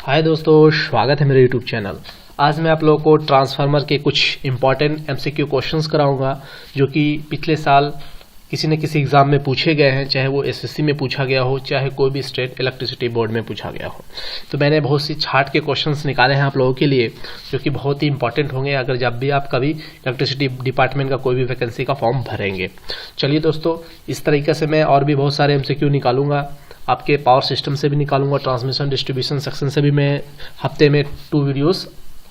हाय दोस्तों, स्वागत है मेरे यूट्यूब चैनल। आज मैं आप लोगों को ट्रांसफार्मर के कुछ इंपॉर्टेंट एमसीक्यू क्वेश्चंस कराऊंगा जो कि पिछले साल किसी न किसी एग्जाम में पूछे गए हैं, चाहे वो एसएससी में पूछा गया हो, चाहे कोई भी स्टेट इलेक्ट्रिसिटी बोर्ड में पूछा गया हो। तो मैंने बहुत सी छाट के क्वेश्चंस निकाले हैं आप लोगों के लिए जो कि बहुत ही इंपॉर्टेंट होंगे अगर जब भी आप कभी इलेक्ट्रिसिटी डिपार्टमेंट का कोई भी वैकेंसी का फॉर्म भरेंगे। चलिए दोस्तों, इस तरीके से मैं और भी बहुत सारे एमसीक्यू निकालूंगा, आपके पावर सिस्टम से भी निकालूंगा, ट्रांसमिशन डिस्ट्रीब्यूशन सेक्शन से भी मैं हफ्ते में 2 वीडियोस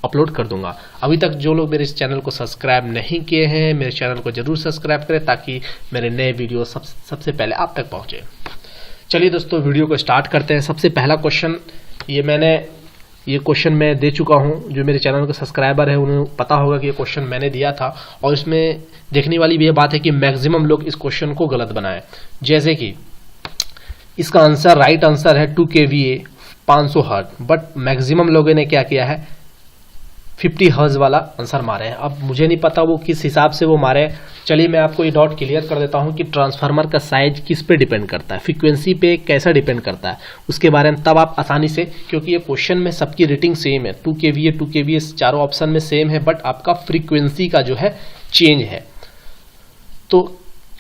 अपलोड कर दूंगा। अभी तक जो लोग मेरे इस चैनल को सब्सक्राइब नहीं किए हैं, मेरे चैनल को जरूर सब्सक्राइब करें ताकि मेरे नए वीडियो सबसे पहले आप तक पहुंचे। चलिए दोस्तों, वीडियो को स्टार्ट करते हैं। सबसे पहला क्वेश्चन ये क्वेश्चन मैं दे चुका हूं। जो मेरे चैनल के सब्सक्राइबर है उन्हें पता होगा कि ये क्वेश्चन मैंने दिया था, और इसमें देखने वाली भी ये बात है कि मैक्सिमम लोग इस क्वेश्चन को गलत बनाए। जैसे कि इसका आंसर, राइट आंसर है 2 kVA 500 हर्ट्ज, बट मैक्सिमम लोगों ने क्या किया है 50 हर्ट्ज वाला आंसर मारे हैं। अब मुझे नहीं पता वो किस हिसाब से वो मारे। चलिए मैं आपको ये डाउट क्लियर कर देता हूं कि ट्रांसफार्मर का साइज किस पे डिपेंड करता है, फ्रीक्वेंसी पे कैसा डिपेंड करता है उसके बारे में, तब आप आसानी से, क्योंकि ये क्वेश्चन में सबकी रेटिंग सेम है, 2 kVA चारों ऑप्शन में सेम है, बट आपका फ्रीक्वेंसी का जो है चेंज है। तो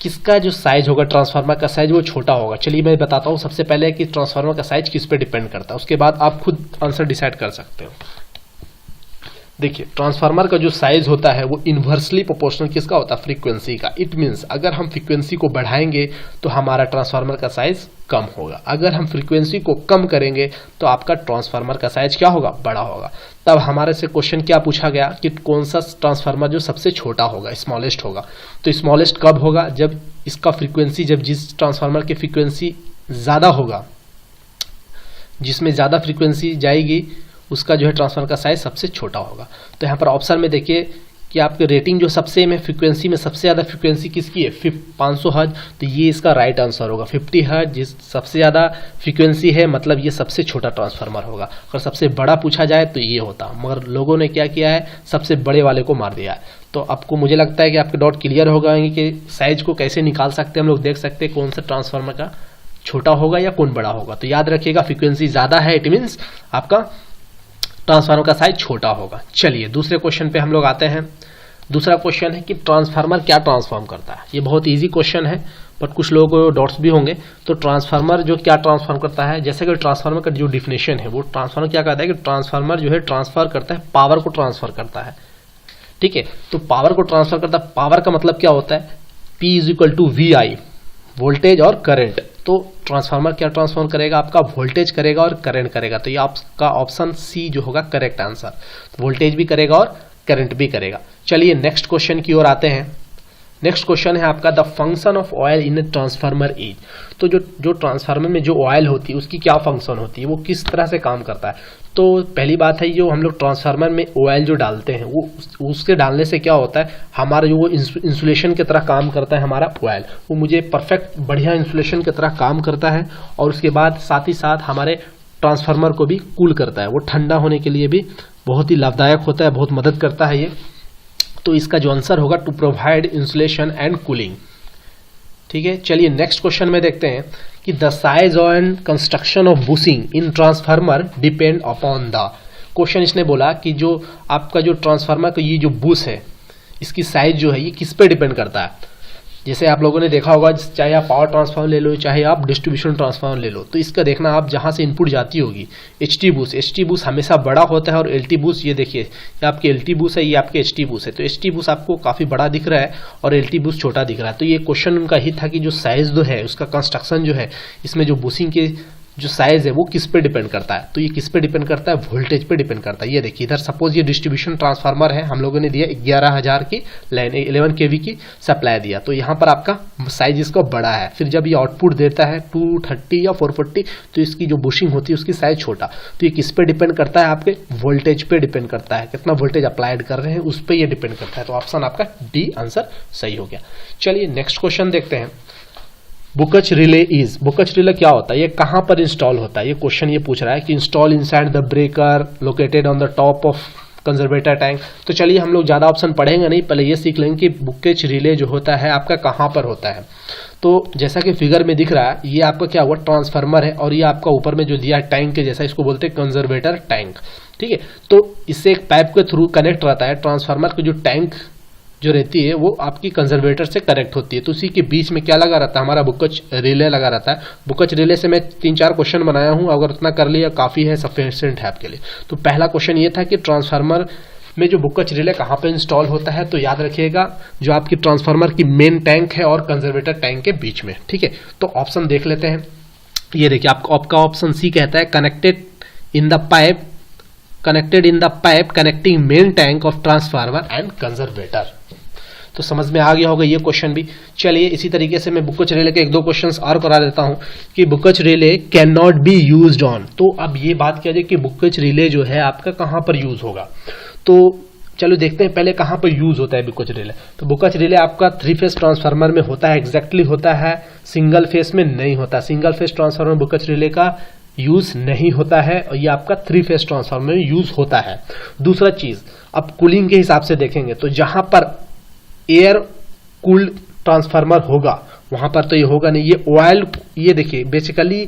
किसका जो साइज होगा, ट्रांसफार्मर का साइज, वो छोटा होगा। चलिए मैं बताता हूं सबसे पहले कि ट्रांसफार्मर का साइज किस पे डिपेंड करता है, उसके बाद आप खुद आंसर डिसाइड कर सकते हो। देखिए, ट्रांसफार्मर का जो साइज होता है वो इन्वर्सली प्रोपोर्शनल किसका होता है, फ्रीक्वेंसी का। इट मींस अगर हम फ्रीक्वेंसी को बढ़ाएंगे तो हमारा ट्रांसफार्मर का साइज कम होगा, अगर हम फ्रीक्वेंसी को कम करेंगे तो आपका ट्रांसफार्मर का साइज क्या होगा, बड़ा होगा। तब हमारे से क्वेश्चन क्या पूछा गया कि कौन सा ट्रांसफार्मर जो सबसे छोटा होगा, स्मॉलेस्ट होगा। तो स्मॉलेस्ट कब होगा, जब इसका फ्रीक्वेंसी, जब जिस ट्रांसफार्मर की फ्रीक्वेंसी ज्यादा होगा, जिसमें ज्यादा फ्रीक्वेंसी जाएगी, उसका जो है ट्रांसफार्मर का साइज सबसे छोटा होगा। तो यहाँ पर ऑप्शन में देखिए कि आपके रेटिंग जो सबसे में फ्रीक्वेंसी में सबसे ज्यादा फ्रीक्वेंसी किसकी है, 500 हर्ट्ज, तो ये इसका राइट आंसर होगा। 50 हर्ट्ज जिस सबसे ज्यादा फ्रीक्वेंसी है, मतलब ये सबसे छोटा ट्रांसफार्मर होगा। अगर सबसे बड़ा पूछा जाए तो ये होता, मगर लोगों ने क्या किया है, सबसे बड़े वाले को मार दिया है। तो आपको, मुझे लगता है कि आपके डाउट क्लियर हो गए कि साइज को कैसे निकाल सकते हैं हम लोग, देख सकते हैं कौन सा ट्रांसफार्मर का छोटा होगा या कौन बड़ा होगा। तो याद रखिएगा, फ्रीक्वेंसी ज्यादा है, इट मीन्स आपका ट्रांसफार्मर का साइज छोटा होगा। चलिए दूसरे क्वेश्चन पे हम लोग आते हैं। दूसरा क्वेश्चन है कि ट्रांसफार्मर क्या ट्रांसफॉर्म करता है। ये बहुत इजी क्वेश्चन है, बट कुछ लोगों को डाउट्स भी होंगे। तो ट्रांसफार्मर जो क्या ट्रांसफॉर्म करता है, जैसे कि ट्रांसफार्मर का जो डिफिनेशन है, वो ट्रांसफार्मर क्या कहता है कि ट्रांसफार्मर जो है ट्रांसफर करता है, पावर को ट्रांसफर करता है। ठीक है, तो पावर को ट्रांसफर करता है। पावर का मतलब क्या होता है, P = VI, वोल्टेज और करंट। तो ट्रांसफार्मर क्या ट्रांसफॉर्म करेगा, आपका वोल्टेज करेगा और करंट करेगा। तो ये आपका ऑप्शन सी जो होगा करेक्ट आंसर, वोल्टेज भी करेगा और करंट भी करेगा। चलिए नेक्स्ट क्वेश्चन की ओर आते हैं। नेक्स्ट क्वेश्चन है आपका, the function of oil in A transformer is. तो जो ट्रांसफार्मर में जो ऑयल होती है उसकी क्या फंक्शन होती है, वो किस तरह से काम करता है। तो पहली बात है, जो हम लोग ट्रांसफार्मर में ऑयल जो डालते हैं, वो उसके डालने से क्या होता है, हमारा जो वो इंसुलेशन की तरह काम करता है। हमारा ऑयल वो मुझे परफेक्ट बढ़िया इंसुलेशन की तरह काम करता है, और उसके बाद साथ ही साथ हमारे ट्रांसफार्मर को भी कूल करता है। वो ठंडा होने के लिए भी बहुत ही लाभदायक होता है, बहुत मदद करता है ये। तो इसका जो आंसर होगा, to provide insulation and cooling. ठीक है, चलिए नेक्स्ट क्वेश्चन में देखते हैं कि the size and construction of bushing in transformer depend upon the. Question इसने बोला कि जो आपका जो ट्रांसफार्मर का ये जो बुश है, इसकी साइज जो है ये किस पे डिपेंड करता है। जैसे आप लोगों ने देखा होगा, चाहे आप पावर ट्रांसफार्मर ले लो, चाहे आप डिस्ट्रीब्यूशन ट्रांसफार्मर ले लो, तो इसका देखना आप जहां से इनपुट जाती होगी, एचटी बूस हमेशा बड़ा होता है, और एलटी बूस, ये देखिए ये आपके एलटी बूस है, ये आपके एचटी बूस है। तो एचटी बूस आपको काफी बड़ा दिख रहा है और एलटी बूस छोटा दिख रहा है। तो ये क्वेश्चन उनका ही था कि जो साइज जो है, उसका कंस्ट्रक्शन जो है, इसमें जो बूसिंग के जो साइज है वो किस पे डिपेंड करता है। तो ये किस पे डिपेंड करता है, वोल्टेज पे डिपेंड करता है। ये देखिए इधर सपोज ये डिस्ट्रीब्यूशन ट्रांसफार्मर है, हम लोगों ने दिया 11,000 की लाइन, 11 kV की सप्लाई दिया। तो यहाँ पर आपका साइज इसका बड़ा है। फिर जब ये आउटपुट देता है 230 या 440, तो इसकी जो बुशिंग होती है उसकी साइज छोटा। तो ये किस पे डिपेंड करता है, आपके वोल्टेज पे डिपेंड करता है, कितना वोल्टेज अप्लाइड कर रहे हैं उस पर ये डिपेंड करता है। तो ऑप्शन आपका डी आंसर सही हो गया। चलिए नेक्स्ट क्वेश्चन देखते हैं। बुकच रिले इज, बुकच रिले क्या होता है, ये कहां पर इंस्टॉल होता है। ये क्वेश्चन ये पूछ रहा है कि install inside the breaker located on the top of conservator tank. तो चलिए हम लोग ज़्यादा ऑप्शन पढ़ेंगे नहीं, पहले ये सीख लेंगे कि बुकेज रिले जो होता है आपका कहाँ पर होता है। तो जैसा कि फिगर में दिख रहा है, ये आपका क्या हुआ, ट्रांसफार्मर है, और ये आपका ऊपर में जो दिया है टैंक के जैसा, इसको बोलते हैं कंजर्वेटर टैंक। ठीक है, तो इससे एक पाइप के थ्रू कनेक्ट रहता है, ट्रांसफार्मर की जो टैंक जो रहती है वो आपकी कंजर्वेटर से कनेक्ट होती है। तो उसी के बीच में क्या लगा रहता है, हमारा बुकेज रिले लगा रहता है। बुकेज रिले से मैं 3-4 क्वेश्चन बनाया हूँ, अगर उतना कर लिया काफ़ी है, सफिशिएंट है आपके लिए। तो पहला क्वेश्चन ये था कि ट्रांसफार्मर में जो बुकेज रिले कहाँ पे इंस्टॉल होता है, तो याद रखिएगा जो आपकी ट्रांसफार्मर की मेन टैंक है और कंजर्वेटर टैंक के बीच में। ठीक है, तो ऑप्शन देख लेते हैं। ये देखिए आपका ऑप्शन सी कहता है connected in the pipe connecting main tank of transformer and conservator. तो समझ में आ गया होगा ये क्वेश्चन भी। चलिए इसी तरीके से मैं बुकेज रिले के 1-2 क्वेश्चंस और करा देता हूं कि bouquets relay can not be used on. तो अब ये बात किया जाए कि बुकेज रिले जो है आपका कहां पर यूज होगा। तो चलो देखते हैं पहले कहां पर यूज होता है बुकेज रिले। तो बुकेज रिले आपका 3 फेज ट्रांसफार्मर में होता है, एग्जैक्टली होता है, सिंगल फेज में नहीं होता। Single phase transformer bouquets relay का यूज नहीं होता है, और ये आपका 3 फेज ट्रांसफार्मर में यूज होता है। दूसरा चीज, अब कूलिंग के हिसाब से देखेंगे तो जहां पर एयर कूल्ड ट्रांसफार्मर होगा वहां पर तो ये होगा नहीं। ये ऑयल, ये देखिए बेसिकली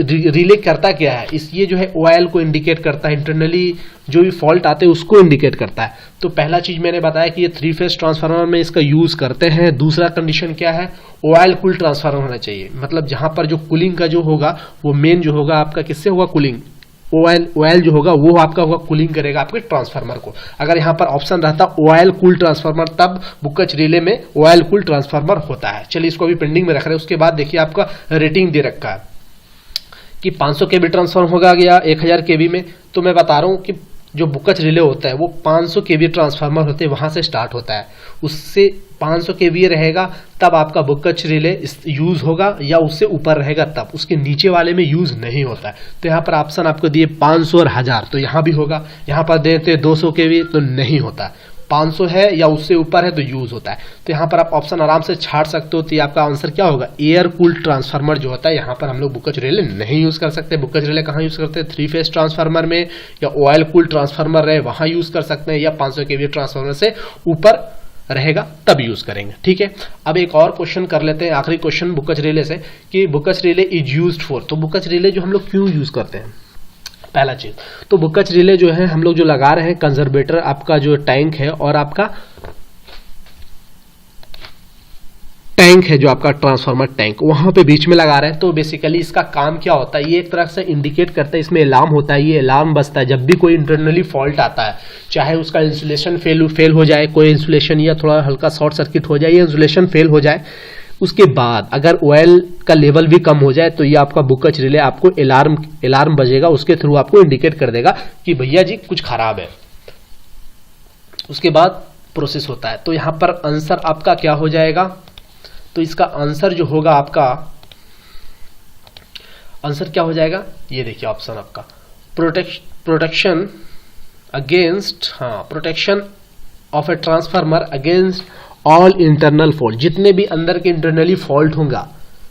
रिले करता क्या है, ये जो है ऑयल को इंडिकेट करता है, इंटरनली जो भी फॉल्ट आते हैं उसको इंडिकेट करता है। तो पहला चीज मैंने बताया कि ये 3 फेज ट्रांसफार्मर में इसका यूज करते हैं। दूसरा कंडीशन क्या है, ऑयल कूल्ड ट्रांसफार्मर होना चाहिए, मतलब जहां पर जो कूलिंग का जो होगा वो मेन जो होगा आपका किससे होगा, कूलिंग, ऑयल जो होगा वो आपका होगा कूलिंग करेगा आपके ट्रांसफार्मर को। अगर यहाँ पर ऑप्शन रहता ऑयल कूल ट्रांसफार्मर, तब बुकेज रिले में ऑयल कूल ट्रांसफार्मर होता है। चलिए इसको अभी पेंडिंग में रख रहे हैं। उसके बाद देखिए आपका रेटिंग दे रखा है कि 500 केवी ट्रांसफार्मर होगा या 1000 केवी में। तो मैं बता रहा हूँ कि जो बुकेज रिले होता है वो 500 केवी ट्रांसफार्मर होते हैं, वहां से स्टार्ट होता है। उससे 500 केवी रहेगा तब आपका बुकेज रिले यूज होगा, या उससे ऊपर रहेगा तब, उसके नीचे वाले में यूज नहीं होता है। तो यहाँ पर ऑप्शन आपको दिए 500 और 1000, तो यहाँ भी होगा। यहाँ पर देते 200 केवी तो नहीं होता है, 500 है या उससे ऊपर है तो यूज होता है। तो यहाँ पर आप ऑप्शन आराम से छाड़ सकते हो। तो आपका आंसर क्या होगा, एयर कूल्ड ट्रांसफार्मर जो होता है, यहाँ पर हम लोग बुकेज रिले नहीं यूज कर सकते। बुकेज रिले कहाँ यूज करते हैं, 3 फेज ट्रांसफार्मर में, या ऑयल कूल्ड ट्रांसफार्मर रहे वहां यूज कर सकते हैं, या 500 केवी ट्रांसफार्मर से ऊपर रहेगा तब यूज करेंगे। ठीक है, अब एक और क्वेश्चन कर लेते हैं, आखिरी क्वेश्चन बुकेज रिले से, कि bouquets relay is used for. तो बुकेज रिले जो हम लोग क्यों यूज करते हैं, पहला चीज तो बुकेज रिले जो है हम लोग जो लगा रहे हैं, कंजर्वेटर आपका जो टैंक है और आपका टैंक है जो आपका ट्रांसफार्मर टैंक, वहां पे बीच में लगा रहे हैं। तो बेसिकली इसका काम क्या होता है, ये एक तरह से इंडिकेट करता है, इसमें अलार्म होता है, ये अलार्म बजता है जब भी कोई इंटरनली फॉल्ट आता है, चाहे उसका इंसुलेशन फेल हो जाए, कोई इंसुलेशन या थोड़ा हल्का शॉर्ट सर्किट हो जाए, या इंसुलेशन फेल हो जाए, उसके बाद अगर ऑयल का लेवल भी कम हो जाए तो ये आपका बुकेज रिले आपको अलार्म बजेगा, उसके थ्रू आपको इंडिकेट कर देगा कि भैया जी कुछ खराब है। उसके बाद प्रोसेस होता है। तो यहां पर आंसर आपका क्या हो जाएगा, तो इसका आंसर जो होगा, आपका आंसर क्या हो जाएगा, ये देखिए ऑप्शन आपका protection against, protection of a transformer against all internal fault. जितने भी अंदर के इंटरनली फॉल्ट होगा,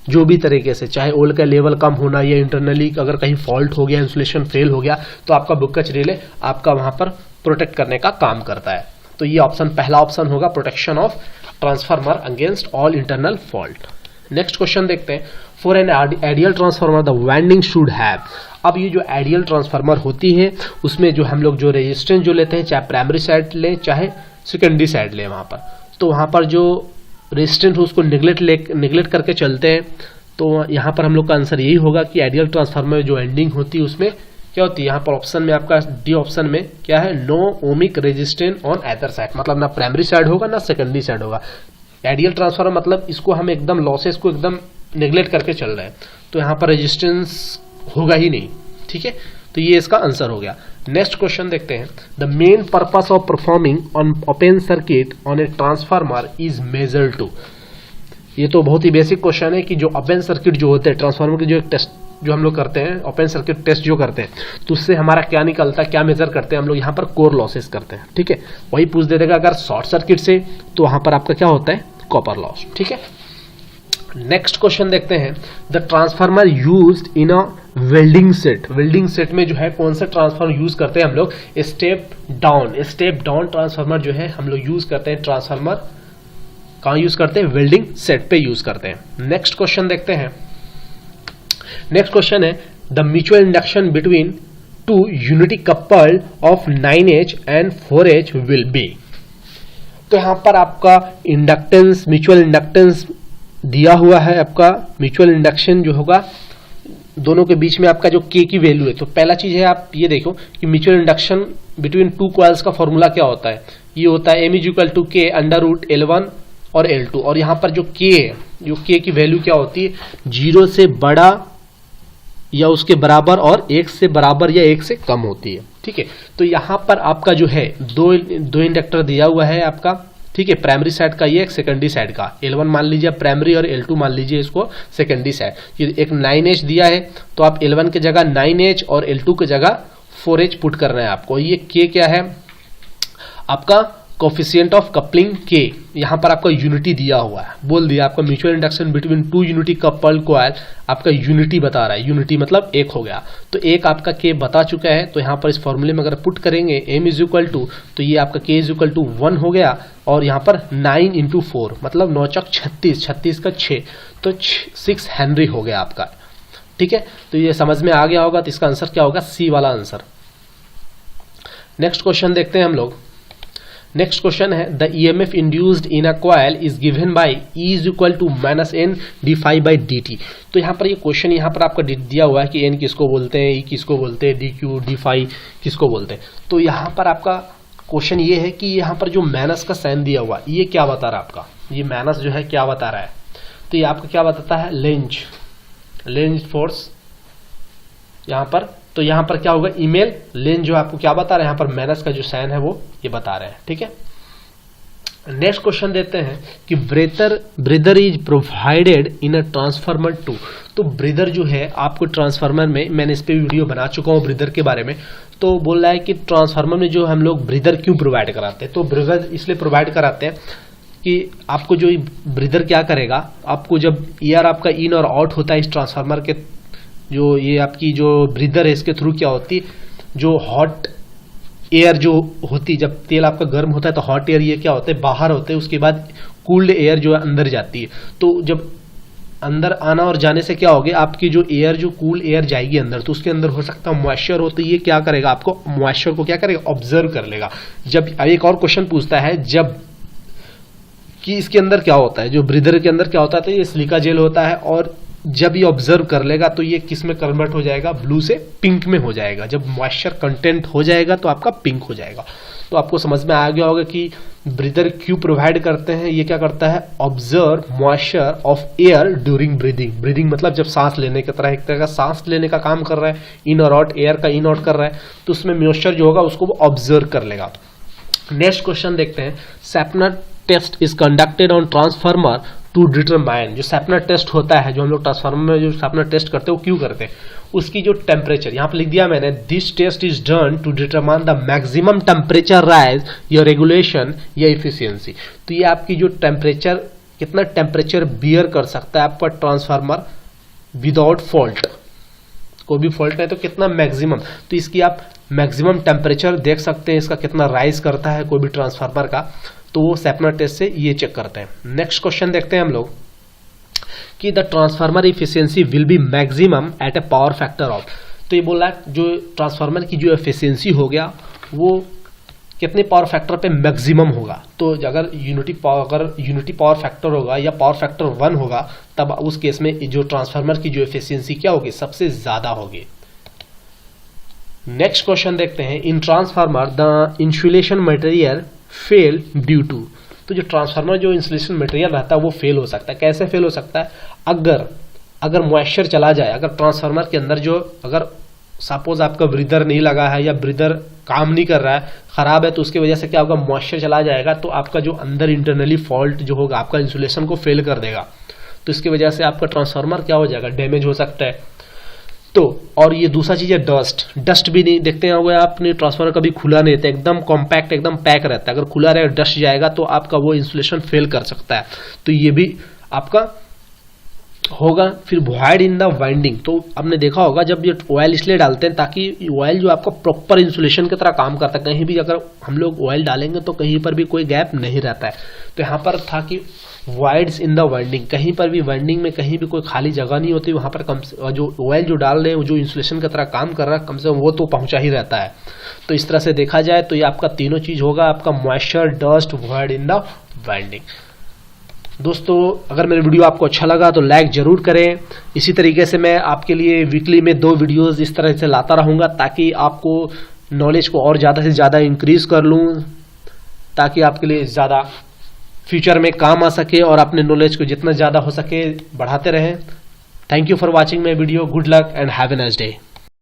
जो भी तरीके से, चाहे ऑयल का लेवल कम होना या इंटरनली अगर कहीं फॉल्ट हो गया, इंसुलेशन फेल हो गया, तो आपका बुकेज रिले आपका वहां पर प्रोटेक्ट करने का काम करता है। तो ये ऑप्शन, पहला ऑप्शन होगा, protection of transformer against all internal fault. Next question देखते हैं, for an ideal transformer the winding should have. अब ये जो आइडियल ट्रांसफार्मर होती है उसमें जो हम लोग जो रेजिस्टेंस जो लेते हैं, चाहे प्राइमरी साइड लें चाहे सेकेंडरी साइड लें, वहां पर तो वहां पर जो रेजिस्टेंस हो उसको निगलेक्ट करके चलते हैं। तो यहाँ पर हम लोग का आंसर यही होगा कि आइडियल ट्रांसफार्मर में जो एंडिंग होती है उसमें क्या होती है, यहाँ पर ऑप्शन में आपका डी ऑप्शन में क्या है, no ohmic resistance on other side, मतलब ना प्राइमरी साइड होगा ना सेकेंडरी साइड होगा। आइडियल ट्रांसफार्मर मतलब इसको हम एकदम लॉसेस को एकदम निगलेक्ट करके चल रहे हैं, तो यहाँ पर रेजिस्टेंस होगा ही नहीं। ठीक है, तो ये इसका आंसर हो गया। नेक्स्ट क्वेश्चन देखते हैं, the main purpose of performing on open circuit on a transformer is measured to. ये तो बहुत ही बेसिक क्वेश्चन है कि जो ओपन सर्किट जो होते हैं ट्रांसफार्मर के, जो एक टेस्ट जो हम लोग करते हैं, ओपन सर्किट टेस्ट जो करते हैं, तो उससे हमारा क्या निकलता है, क्या मेजर करते हैं हम लोग, यहाँ पर कोर लॉसेस करते हैं। ठीक है, वही पूछ दे देगा अगर शॉर्ट सर्किट से, तो वहां पर आपका क्या होता है, कॉपर लॉस। ठीक है, नेक्स्ट क्वेश्चन देखते हैं, the transformer used in a welding set. Welding set में जो है कौन सा ट्रांसफार्मर यूज करते हैं हम लोग? स्टेप डाउन ट्रांसफार्मर जो है हम लोग यूज करते हैं। ट्रांसफार्मर कहाँ यूज करते हैं? वेल्डिंग सेट पे यूज करते हैं। नेक्स्ट क्वेश्चन देखते हैं। नेक्स्ट क्वेश्चन है, the mutual induction between two unity coupled of 9H and 4H will be. तो यहां पर आपका इंडक्टेंस, म्यूचुअल इंडक्टेंस दिया हुआ है। आपका म्यूचुअल इंडक्शन जो होगा दोनों के बीच में आपका जो K की वैल्यू है। तो पहला चीज है आप ये देखो कि mutual induction between two coils का फॉर्मूला क्या होता है? ये होता है M=K √L1 और L2। और यहां पर जो K है, जो K की वैल्यू क्या होती है? 0 से बड़ा या उसके बराबर और 1 से बराबर या 1 से कम होती है। ठीक है, तो यहां पर आपका जो है दो इंडक्टर दिया हुआ है आपका। ठीक है, प्राइमरी साइड का ये, एक सेकेंडरी साइड का। L1 मान लीजिए प्राइमरी और L2 मान लीजिए इसको सेकेंडरी साइड। ये एक 9H दिया है तो आप L1 की जगह 9H और L2 की जगह 4H पुट कर रहे हैं आपको। ये K क्या है? आपका कोफिशिएंट ऑफ कपलिंग K। यहां पर आपका यूनिटी दिया हुआ है, बोल दिया आपका mutual induction between two unity coupled coil, आपका यूनिटी बता रहा है। यूनिटी मतलब एक हो गया, तो एक आपका K बता चुका है। तो यहां पर इस फॉर्मूले में अगर पुट करेंगे M=, तो ये आपका K=1 हो गया। और यहां पर 9 × 4 मतलब 9 चौक 36, 36 का 6, तो 6 हेनरी हो गया आपका। ठीक है, तो ये समझ में आ गया होगा। तो इसका आंसर क्या होगा? सी वाला आंसर। नेक्स्ट क्वेश्चन देखते हैं हम लोग। नेक्स्ट क्वेश्चन है, the EMF induced in a coil is given by E=-N dφ/dt। तो यहाँ पर ये क्वेश्चन यहाँ पर आपका दिया हुआ है कि N किसको बोलते हैं, E किसको बोलते हैं, dQ dφ किसको बोलते हैं। तो यहाँ पर आपका क्वेश्चन ये है कि यहाँ पर जो माइनस का साइन दिया हुआ ये क्या बता रहा है आपका? ये माइनस जो है क्या बता रहा है? तो ये आपका क्या बताता है? लेंज फोर्स यहाँ पर। तो यहाँ पर क्या होगा? ईमेल लेंज जो आपको क्या बता रहे हैं? यहाँ पर माइनस का जो साइन है वो ये बता रहे हैं। ठीक है, नेक्स्ट क्वेश्चन देते हैं कि breather is provided in a transformer 2। तो ब्रीदर जो है आपको ट्रांसफार्मर में, मैंने इस पे वीडियो बना चुका हूँ ब्रीदर के बारे में। तो बोल रहा है कि ट्रांसफार्मर में जो हम लोग ब्रीदर क्यों प्रोवाइड कराते हैं? तो ब्रीदर इसलिए प्रोवाइड कराते हैं कि आपको जो ब्रीदर क्या करेगा, आपको जब एयर आपका इन और आउट होता है इस ट्रांसफार्मर के, जो ये आपकी जो ब्रीदर है इसके थ्रू क्या होती है, जो हॉट एयर जो होती है, जब तेल आपका गर्म होता है तो हॉट एयर ये क्या होता है? बाहर होते हैं। उसके बाद कूल्ड एयर जो है अंदर जाती है। तो जब अंदर आना और जाने से क्या होगा? आपकी जो एयर, जो कूल एयर जाएगी अंदर, तो उसके अंदर हो सकता है मॉइस्चर हो। तो ये क्या करेगा? आपको मॉइस्चर को क्या करेगा? ऑब्जर्व कर लेगा। जब एक और क्वेश्चन पूछता है जब कि इसके अंदर क्या होता है, जो ब्रीदर के अंदर क्या होता है? तो ये सिलिका जेल होता है। और जब ये ऑब्जर्व कर लेगा तो ये किस में कन्वर्ट हो जाएगा? ब्लू से पिंक में हो जाएगा। जब मॉइस्चर कंटेंट हो जाएगा तो आपका पिंक हो जाएगा। तो आपको समझ में आ गया होगा कि ब्रीदर क्यों प्रोवाइड करते हैं। ये क्या करता है? Observe moisture of air during breathing. Breathing मतलब जब सांस लेने की तरह, एक तरह का सांस लेने का काम कर रहा है, इन और आउट, एयर का इन आउट कर रहा है, तो उसमें मॉइस्चर जो होगा उसको वो ऑब्जर्व कर लेगा। नेक्स्ट क्वेश्चन देखते हैं, Sumpner test is conducted on transformer to determine. जो सैपनर टेस्ट होता है, जो हम लोग ट्रांसफार्मर में जो सैपनर टेस्ट करते हैं वो क्यों करते हैं? उसकी जो टेम्परेचर यहाँ पे लिख दिया मैंने, this test is done to determine the maximum temperature rise या रेगुलेशन या इफिशियंसी। तो ये आपकी जो टेम्परेचर, कितना टेम्परेचर बियर कर सकता है आपका ट्रांसफार्मर विदाउट फॉल्ट, कोई भी फॉल्ट नहीं तो कितना मैक्सिमम। तो इसकी आप मैक्सिमम टेम्परेचर देख सकते हैं, इसका कितना राइज करता है कोई भी ट्रांसफार्मर का। तो वो सैपनर टेस्ट से ये चेक करते हैं। नेक्स्ट क्वेश्चन देखते हैं हम लोग कि the transformer efficiency will be maximum at a power factor of. तो ये बोला जो ट्रांसफार्मर की जो एफिशिएंसी हो गया वो कितने पावर फैक्टर पे मैक्सिमम होगा। तो अगर यूनिटी पावर फैक्टर होगा या पावर फैक्टर 1 होगा, तब उस केस में जो ट्रांसफार्मर की जो एफिशिएंसी क्या होगी? सबसे ज्यादा होगी। नेक्स्ट क्वेश्चन देखते हैं, in transformer the insulation material fail due to. तो जो ट्रांसफार्मर जो इंसुलेशन मटेरियल रहता है वो फेल हो सकता है। कैसे फेल हो सकता है? अगर मॉइस्चर चला जाए, अगर ट्रांसफार्मर के अंदर जो, अगर सपोज आपका ब्रीदर नहीं लगा है या ब्रीदर काम नहीं कर रहा है, खराब है, तो उसकी वजह से क्या होगा? मॉइस्चर चला जाएगा तो आपका जो अंदर इंटरनली फॉल्ट जो होगा आपका इंसुलेशन को फेल कर देगा। तो इसकी वजह से आपका ट्रांसफार्मर क्या हो जाएगा? डैमेज हो सकता है। तो और ये दूसरा चीज है डस्ट भी नहीं देखते हैं हुए आपने, ट्रांसफार्मर कभी खुला नहीं रहता, एकदम कॉम्पैक्ट एकदम पैक रहता है। अगर खुला रहे डस्ट जाएगा तो आपका वो इंसुलेशन फेल कर सकता है। तो ये भी आपका होगा। फिर वॉइड इन द वाइंडिंग, तो आपने देखा होगा जब ये ऑयल इसलिए डालते हैं ताकि ऑयल जो आपका प्रॉपर इंसुलेशन की तरह काम करता है, कहीं भी अगर हम लोग ऑयल डालेंगे तो कहीं पर भी कोई गैप नहीं रहता है। तो यहाँ पर था कि वॉइड्स इन द वाइंडिंग, कहीं पर भी वाइंडिंग में कहीं भी कोई खाली जगह नहीं होती, वहां पर कम से जो ऑयल जो डाल रहे हैं जो इंसुलेशन की तरह काम कर रहा है कम से कम वो तो पहुंचा ही रहता है। तो इस तरह से देखा जाए तो ये आपका तीनों चीज होगा, आपका moisture, dust, void in the winding. दोस्तों अगर मेरे वीडियो आपको अच्छा लगा तो लाइक जरूर करें। इसी तरीके से मैं आपके लिए वीकली में 2 वीडियोस इस तरह से लाता रहूंगा ताकि आपको नॉलेज को और ज़्यादा से ज़्यादा इंक्रीज कर लूँ, ताकि आपके लिए ज़्यादा फ्यूचर में काम आ सके और अपने नॉलेज को जितना ज़्यादा हो सके बढ़ाते रहें। Thank you for watching my video. Good luck and have a nice day.